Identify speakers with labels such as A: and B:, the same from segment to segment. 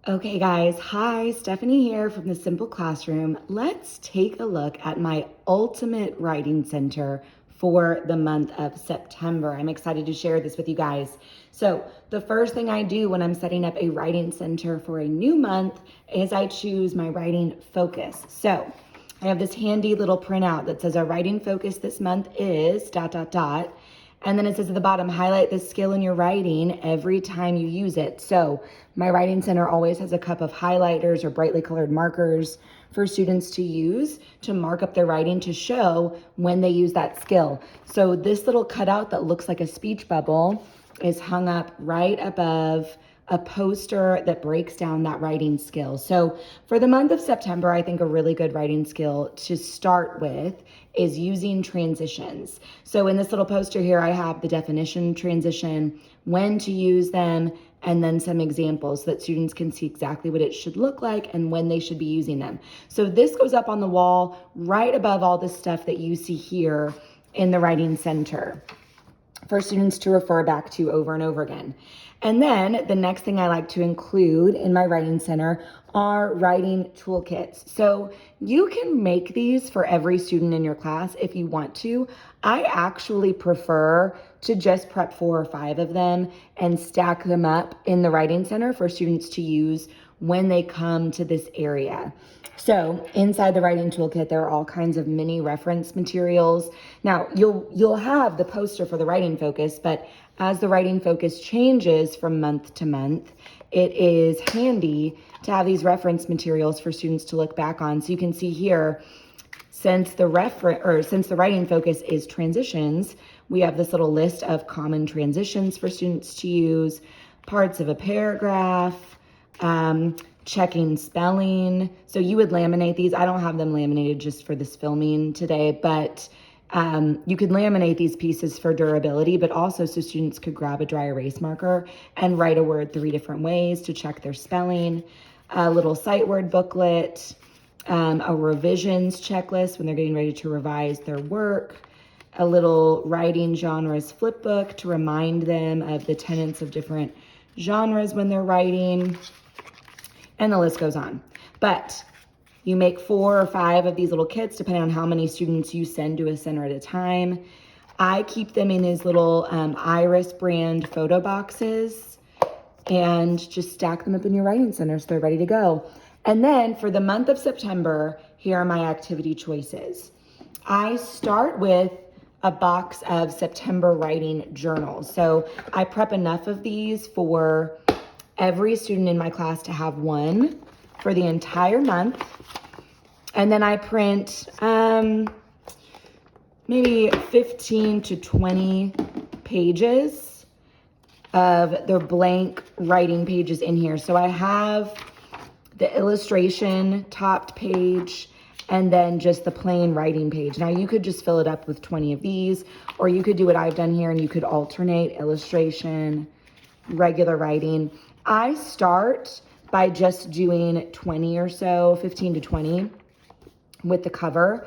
A: Okay, guys. Hi, Stephanie here from the Simple Classroom. Let's take a look at my ultimate writing center for the month of September. I'm excited to share this with you guys. So the first thing I do when I'm setting up a writing center for a new month is I choose my writing focus. So I have this handy little printout that says our writing focus this month is ... And then it says at the bottom, highlight the skill in your writing every time you use it. So my writing center always has a cup of highlighters or brightly colored markers for students to use to mark up their writing to show when they use that skill. So this little cutout that looks like a speech bubble is hung up right above a poster that breaks down that writing skill. So for the month of September, I think a really good writing skill to start with is using transitions. So in this little poster here, I have the definition transition, when to use them, and then some examples so that students can see exactly what it should look like and when they should be using them. So this goes up on the wall right above all the stuff that you see here in the writing center for students to refer back to over and over again. And then the next thing I like to include in my writing center are writing toolkits. So you can make these for every student in your class if you want to. I actually prefer to just prep 4 or 5 of them and stack them up in the writing center for students to use when they come to this area. So inside the writing toolkit, there are all kinds of mini reference materials. Now you'll have the poster for the writing focus, but as the writing focus changes from month to month, it is handy to have these reference materials for students to look back on. So you can see here, since the writing focus is transitions, we have this little list of common transitions for students to use, parts of a paragraph, checking spelling. So you would laminate these. I don't have them laminated just for this filming today, but you could laminate these pieces for durability, but also so students could grab a dry erase marker and write a word 3 different ways to check their spelling, a little sight word booklet, a revisions checklist when they're getting ready to revise their work, a little writing genres flip book to remind them of the tenets of different genres when they're writing, and the list goes on. But you make 4 or 5 of these little kits depending on how many students you send to a center at a time. I keep them in these little Iris brand photo boxes and just stack them up in your writing center so they're ready to go. And then for the month of September, here are my activity choices. I start with a box of September writing journals. So I prep enough of these for every student in my class to have one for the entire month. And then I print maybe 15 to 20 pages of their blank writing pages in here. So I have the illustration topped page and then just the plain writing page. Now you could just fill it up with 20 of these, or you could do what I've done here and you could alternate illustration, regular writing. I start by just doing 20 or so, 15 to 20 with the cover.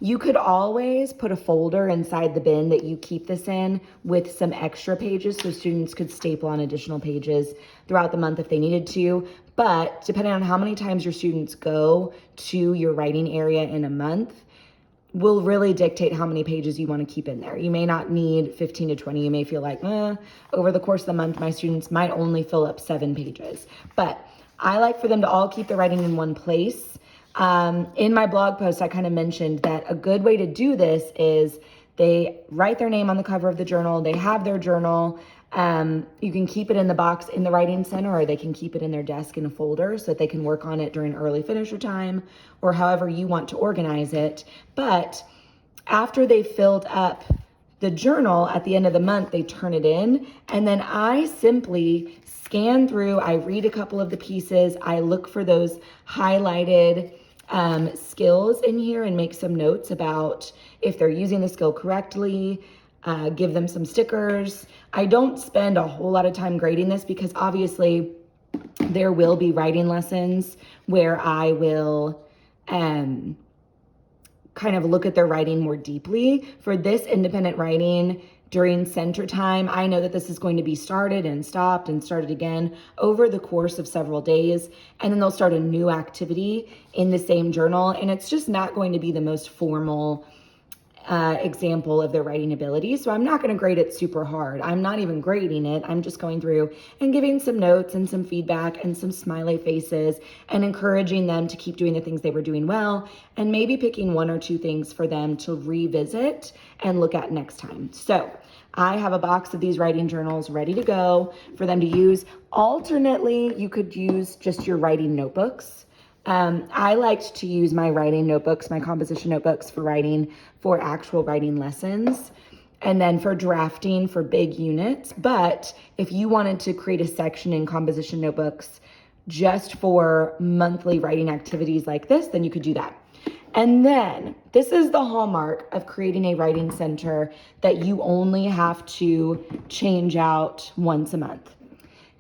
A: You could always put a folder inside the bin that you keep this in with some extra pages so students could staple on additional pages throughout the month if they needed to. But depending on how many times your students go to your writing area in a month, will really dictate how many pages you want to keep in there. You may not need 15 to 20. You may feel like, over the course of the month, my students might only fill up 7 pages. But I like for them to all keep the writing in one place. In my blog post, I kind of mentioned that a good way to do this is they write their name on the cover of the journal. They have their journal. You can keep it in the box in the writing center, or they can keep it in their desk in a folder so that they can work on it during early finisher time or however you want to organize it. But after they filled up the journal at the end of the month, they turn it in, and then I simply scan through. I read a couple of the pieces. I look for those highlighted skills in here and make some notes about if they're using the skill correctly, give them some stickers. I don't spend a whole lot of time grading this because obviously there will be writing lessons where I will kind of look at their writing more deeply. For this independent writing during center time. I know that this is going to be started and stopped and started again over the course of several days. And then they'll start a new activity in the same journal. And it's just not going to be the most formal example of their writing ability. So I'm not going to grade it super hard. I'm not even grading it. I'm just going through and giving some notes and some feedback and some smiley faces and encouraging them to keep doing the things they were doing well, and maybe picking one or two things for them to revisit and look at next time. So I have a box of these writing journals ready to go for them to use. Alternately, you could use just your writing notebooks. I liked to use my writing notebooks, my composition notebooks for writing, for actual writing lessons, and then for drafting for big units. But if you wanted to create a section in composition notebooks just for monthly writing activities like this, then you could do that. And then this is the hallmark of creating a writing center that you only have to change out once a month.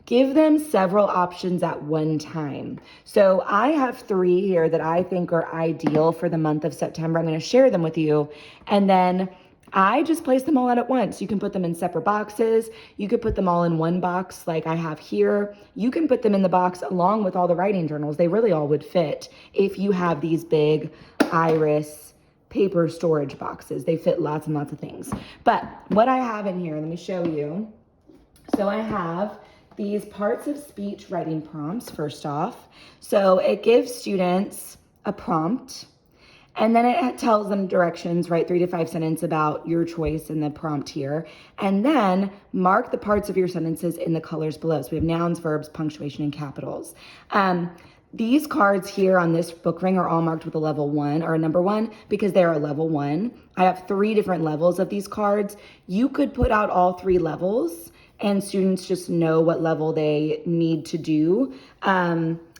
A: Give them several options at one time. So I have 3 here that I think are ideal for the month of September. I'm going to share them with you. And then I just place them all out at once. You can put them in separate boxes. You could put them all in one box like I have here. You can put them in the box along with all the writing journals. They really all would fit if you have these big iris paper storage boxes. They fit lots and lots of things. But what I have in here, let me show you. So I have these parts of speech writing prompts, first off. So it gives students a prompt, and then it tells them directions, write 3 to 5 sentences about your choice in the prompt here, and then mark the parts of your sentences in the colors below. So we have nouns, verbs, punctuation, and capitals. These cards here on this book ring are all marked with a level 1 or a number 1 because they're a level 1. I have 3 different levels of these cards. You could put out all 3 levels and students just know what level they need to do.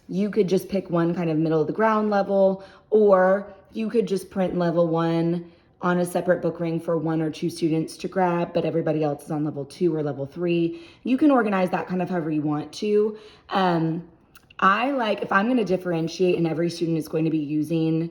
A: You could just pick one kind of middle of the ground level, or you could just print level 1 on a separate book ring for 1 or 2 students to grab, but everybody else is on level 2 or level 3. You can organize that kind of however you want to. I like, if I'm going to differentiate and every student is going to be using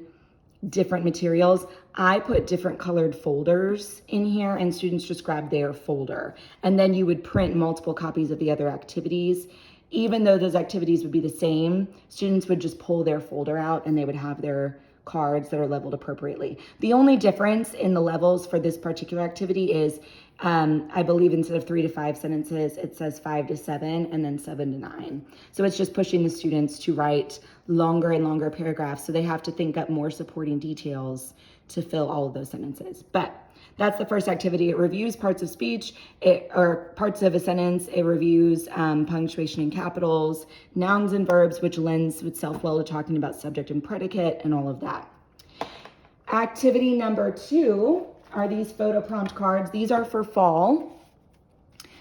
A: different materials, I put different colored folders in here and students just grab their folder. And then you would print multiple copies of the other activities. Even though those activities would be the same, students would just pull their folder out and they would have their cards that are leveled appropriately. The only difference in the levels for this particular activity is, I believe instead of 3 to 5 sentences, it says 5 to 7 and then 7 to 9. So it's just pushing the students to write longer and longer paragraphs. So they have to think up more supporting details to fill all of those sentences. But that's the first activity. It reviews parts of speech or parts of a sentence. It reviews punctuation and capitals, nouns and verbs, which lends itself well to talking about subject and predicate and all of that. Activity number 2 are these photo prompt cards. These are for fall.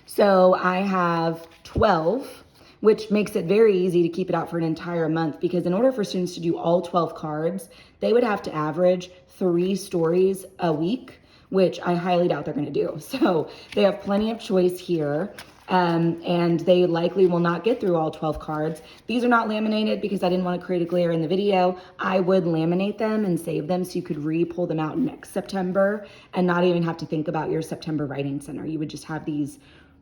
A: So I have 12, which makes it very easy to keep it out for an entire month, because in order for students to do all 12 cards, they would have to average 3 stories a week, which I highly doubt they're going to do. So they have plenty of choice here, and they likely will not get through all 12 cards. These are not laminated because I didn't want to create a glare in the video. I would laminate them and save them so you could re-pull them out next September and not even have to think about your September Writing Center. You would just have these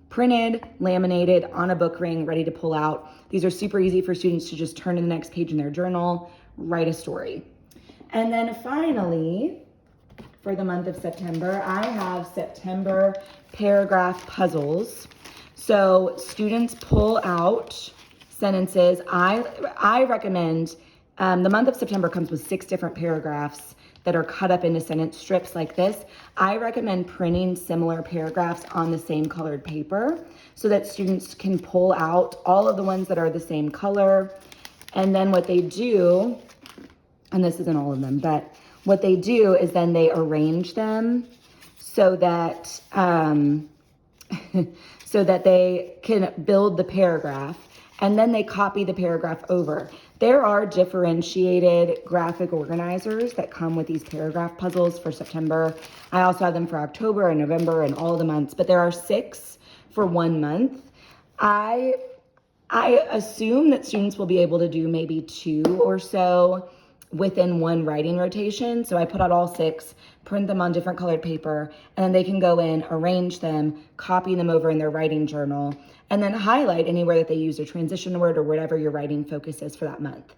A: printed, laminated on a book ring, ready to pull out. These are super easy for students to just turn to the next page in their journal, write a story. And then finally, for the month of September, I have September paragraph puzzles. So students pull out sentences. I recommend, the month of September comes with 6 different paragraphs that are cut up into sentence strips like this. I recommend printing similar paragraphs on the same colored paper so that students can pull out all of the ones that are the same color. And then what they do, and this isn't all of them, but what they do is then they arrange them so that so that they can build the paragraph, and then they copy the paragraph over. There are differentiated graphic organizers that come with these paragraph puzzles for September. I also have them for October and November and all the months, but there are 6 for 1 month. I assume that students will be able to do maybe 2 or so within one writing rotation. So I put out all 6, print them on different colored paper, and then they can go in, arrange them, copy them over in their writing journal, and then highlight anywhere that they use a transition word or whatever your writing focus is for that month.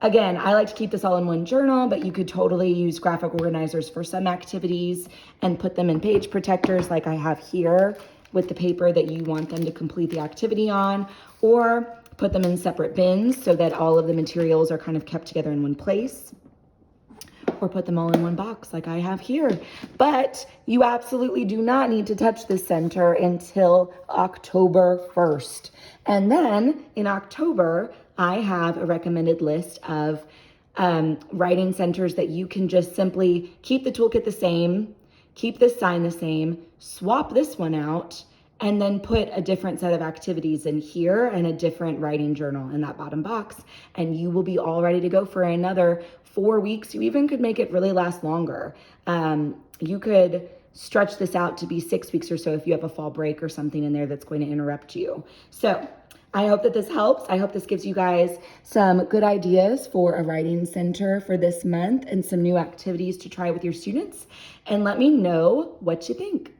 A: Again, I like to keep this all in one journal, but you could totally use graphic organizers for some activities and put them in page protectors like I have here with the paper that you want them to complete the activity on, or put them in separate bins so that all of the materials are kind of kept together in one place, or put them all in one box like I have here. But you absolutely do not need to touch this center until October 1st. And then in October, I have a recommended list of writing centers that you can just simply keep the toolkit the same, keep this sign the same, swap this one out, and then put a different set of activities in here and a different writing journal in that bottom box. And you will be all ready to go for another 4 weeks. You even could make it really last longer. You could stretch this out to be 6 weeks or so if you have a fall break or something in there that's going to interrupt you. So I hope that this helps. I hope this gives you guys some good ideas for a writing center for this month and some new activities to try with your students. And let me know what you think.